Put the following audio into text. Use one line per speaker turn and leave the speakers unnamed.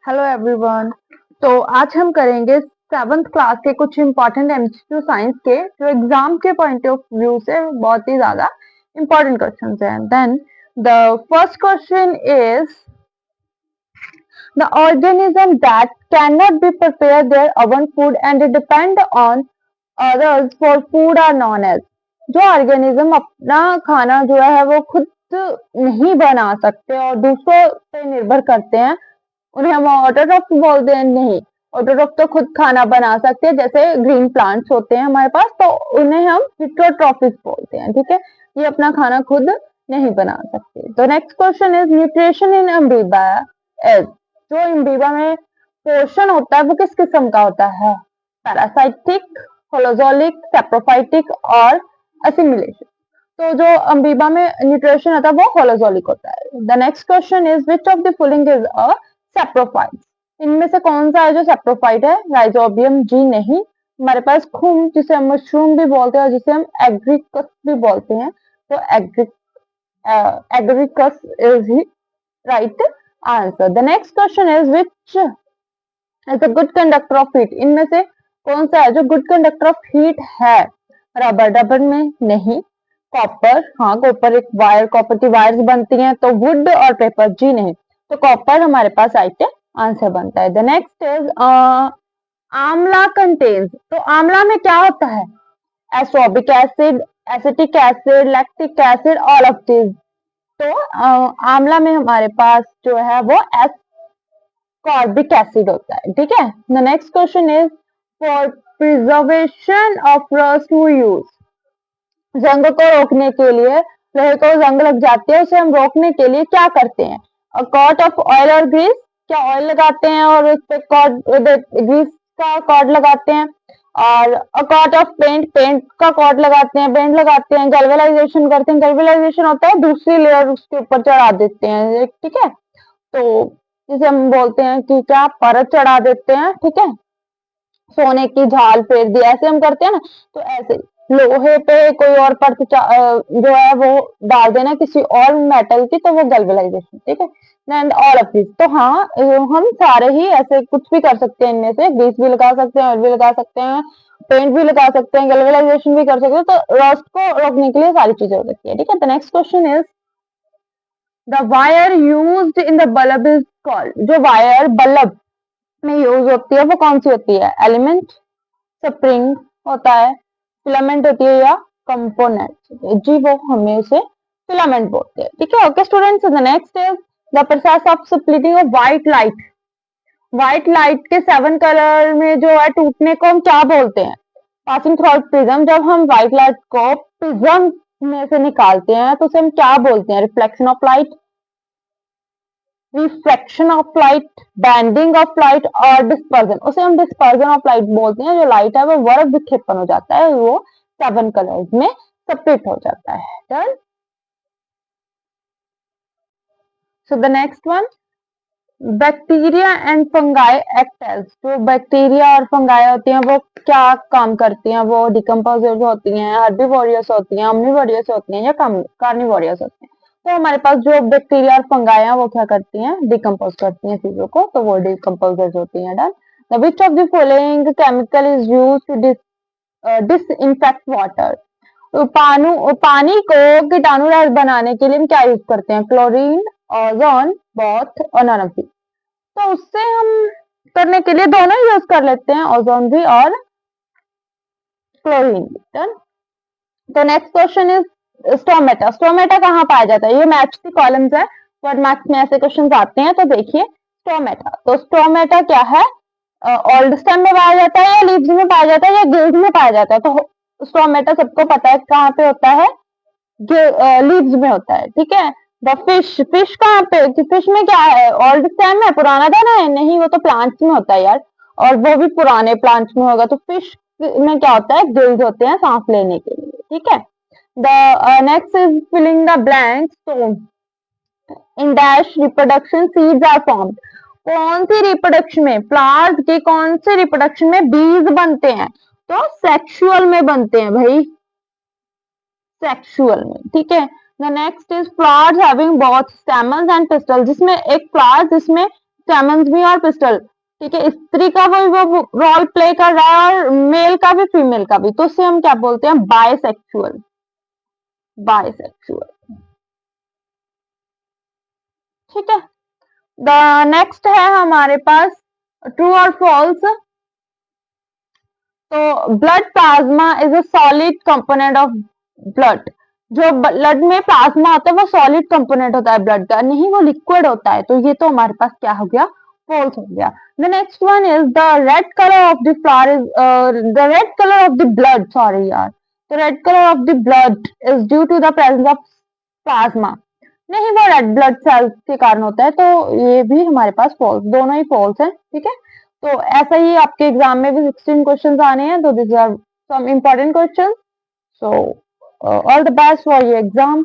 Hello everyone. तो आज हम करेंगे सेवन्थ क्लास के कुछ इंपॉर्टेंट एमसीक्यू साइंस के जो एग्जाम के पॉइंट ऑफ व्यू से बहुत ही ज्यादा इंपॉर्टेंट क्वेश्चंस हैं। Then the first question is the organism that can not be prepare their own food and depend on others for food are known as. जो organism अपना खाना जो है वो खुद नहीं बना सकते और दूसरों पे निर्भर करते हैं, उन्हें हम ऑटोट्रॉफ बोलते हैं। नहीं, ऑटोट्रॉफ तो खुद खाना बना सकते हैं, जैसे ग्रीन प्लांट्स होते हैं हमारे पास, तो उन्हें हम हिटरोट्रॉफिक बोलते हैं। ठीक है, ये अपना खाना खुद नहीं बना सकते। तो next question is nutrition in amoeba is. जो अमीबा में पोषण होता है वो किस किस्म का होता है? पैरासाइटिक, होलोजोलिक, सैप्रोफाइटिक और असिमिलेशन। तो जो अमीबा में न्यूट्रिशन होता है वो होलोजोलिक होता है। The next question is which of the following is a saprophyte. इनमें से कौन सा है जो सैप्रोफाइट है? राइजोबियम जी नहीं। हमारे पास खुम, जिसे हम मशरूम भी बोलते हैं और जिसे हम एग्रिकस भी बोलते हैं, तो एग्रिकस इज ही right answer. The next question is which is a good conductor of heat. इनमें से कौन सा है जो गुड कंडक्टर ऑफ हीट है? रबर, रबर में नहीं। कॉपर, हाँ कॉपर एक वायर, कॉपर की वायर्स बनती हैं। तो वुड और पेपर जी नहीं, तो कॉपर हमारे पास राइट आंसर बनता है। The next is amla contains. तो आंवला में क्या होता है? Ascorbic acid, acetic acid, lactic acid, all of this. तो आंवला में हमारे पास जो है वो एस्कॉर्बिक एसिड होता है। ठीक है। The next question is for preservation of rust we use. जंग को रोकने के लिए, लोहे को जंग लग जाती है, उसे हम रोकने के लिए क्या करते हैं? अ कॉट ऑफ ऑयल और ग्रीस। क्या ऑयल लगाते हैं और उस पे कॉट, ग्रीस का कॉट लगाते हैं। और अ कॉट ऑफ पेंट, पेंट का कॉट लगाते हैं, पेंट लगाते हैं। गल्वेनाइजेशन करते हैं, गल्वेनाइजेशन होता है दूसरी लेयर उसके ऊपर चढ़ा देते हैं। ठीक है, तो जिसे हम बोलते हैं कि क्या, परत चढ़ा देते हैं। ठीक है, सोने की झाल फेर दी, ऐसे हम करते हैं ना। तो ऐसे लोहे पे कोई और परत जो है वो डाल देना किसी और मेटल की, तो वो गल्वेनाइजेशन। ठीक है, एंड ऑल ऑफ दिस। तो हाँ, हम सारे ही ऐसे कुछ भी कर सकते हैं। इनमें से ग्रीस भी लगा सकते हैं, ऑयल भी लगा सकते हैं, पेंट भी लगा सकते हैं, गल्वेनाइजेशन भी कर सकते हैं। तो रस्ट को रोकने के लिए सारी चीजें हो सकती है। ठीक है, the next question is the wire used in the bulb is called. जो वायर बल्ब में यूज होती है वो कौन सी होती है? एलिमेंट, स्प्रिंग होता है, फिलामेंट होती है, या कंपोनेंट? जी, वो हमें उसे फिलामेंट बोलते हैं। ठीक है, okay students. The next is the process of splitting of white light. White light के 7 कलर में जो है टूटने को हम क्या बोलते हैं? Passing through prism. जब हम व्हाइट लाइट को प्रिज्म में से निकालते हैं तो उसे हम क्या बोलते हैं? Reflection of light, refraction of light, bending of light और डिस्पर्जन। उसे हम डिस्पर्जन ऑफ लाइट बोलते हैं। जो लाइट है वो वर्ग विक्षेपण हो जाता है, वो 7 कलर्स में सेपरेट हो जाता है। Done. So the next one, bacteria and fungi act as. जो बैक्टीरिया और फंगाई होती हैं वो क्या काम करती हैं? वो डिकम्पोजर्स होती हैं, हर्बीवोरियस होती हैं, ओमनीवोरियस होती हैं, या कार्निवोरियस होती हैं? तो हमारे पास जो बैक्टीरिया और फंगाई हैं वो क्या करती हैं? डिकम्पोज करती हैं चीजों को, तो वो डिकम्पोजर्स होती हैं। Done. The which of the following chemical is use to disinfect water. पानी को कीटाणु रहित बनाने के लिए हम क्या यूज करते हैं? क्लोरीन, ओजोन, बोथ और नन ऑफ दिस। तो उससे हम करने के लिए दोनों यूज कर लेते हैं, ओजोन भी और क्लोरीन भी। डन। तो next question is stomata. Stomata कहाँ पाया जाता है? ये मैथ्स की कॉलम्स है, बट मैथ्स में ऐसे क्वेश्चन आते हैं। तो देखिए स्टोमेटा, तो स्टोमेटा क्या है? ओल्ड स्टेम में पाया जाता है, या लीव्स में पाया जाता है, या गिल्स में पाया जाता है? तो स्टोमेटा सबको पता है कहाँ पे होता है, लीव्स में होता है। ठीक है। द फिश, फिश कहाँ पे, फिश में क्या है? ओल्ड स्टेम है, पुराना दाना है? नहीं, वो तो प्लांट्स में होता है यार, और वो भी पुराने प्लांट्स में होगा। तो फिश में क्या होता है? गिल्स होते हैं सांस लेने के लिए। ठीक है। The next is filling the blanks. तो in dash reproduction seeds are formed. कौन सी रिप्रोडक्शन में, फ्लावर्स की कौन सी रिप्रोडक्शन में बीज बनते हैं? तो सेक्सुअल में बनते हैं भाई, सेक्सुअल में। ठीक है। The next is flowers having both stamens and pistol. जिसमें एक फ्लावर जिसमें स्टेमन्स भी और पिस्टल, ठीक है, स्त्री का वो रोल प्ले कर रहा है और मेल का भी फीमेल का भी, तो उससे हम क्या बोलते हैं, बायसेक्सुअल, बायसेक्सुअल, ठीक है। द नेक्स्ट है हमारे पास ट्रू और फॉल्स। तो blood plasma is a solid component of blood, जो ब्लड में प्लाज्मा होता है वो सॉलिड कंपोनेंट होता है ब्लड का, नहीं वो लिक्विड होता है, तो ये तो हमारे पास क्या हो गया, फॉल्स हो गया। The next one is the red colour of the flower is the red colour of the blood, sorry यार, the red colour of the blood is due to the presence of plasma, नहीं वो red blood cells के कारण होता है, तो ये भी हमारे पास फॉल्स, दोनों ही फॉल्स है, ठीक है। तो ऐसा ही आपके एग्जाम में भी 16 क्वेश्चंस आने हैं, तो this are some important questions, so all the best for your exam.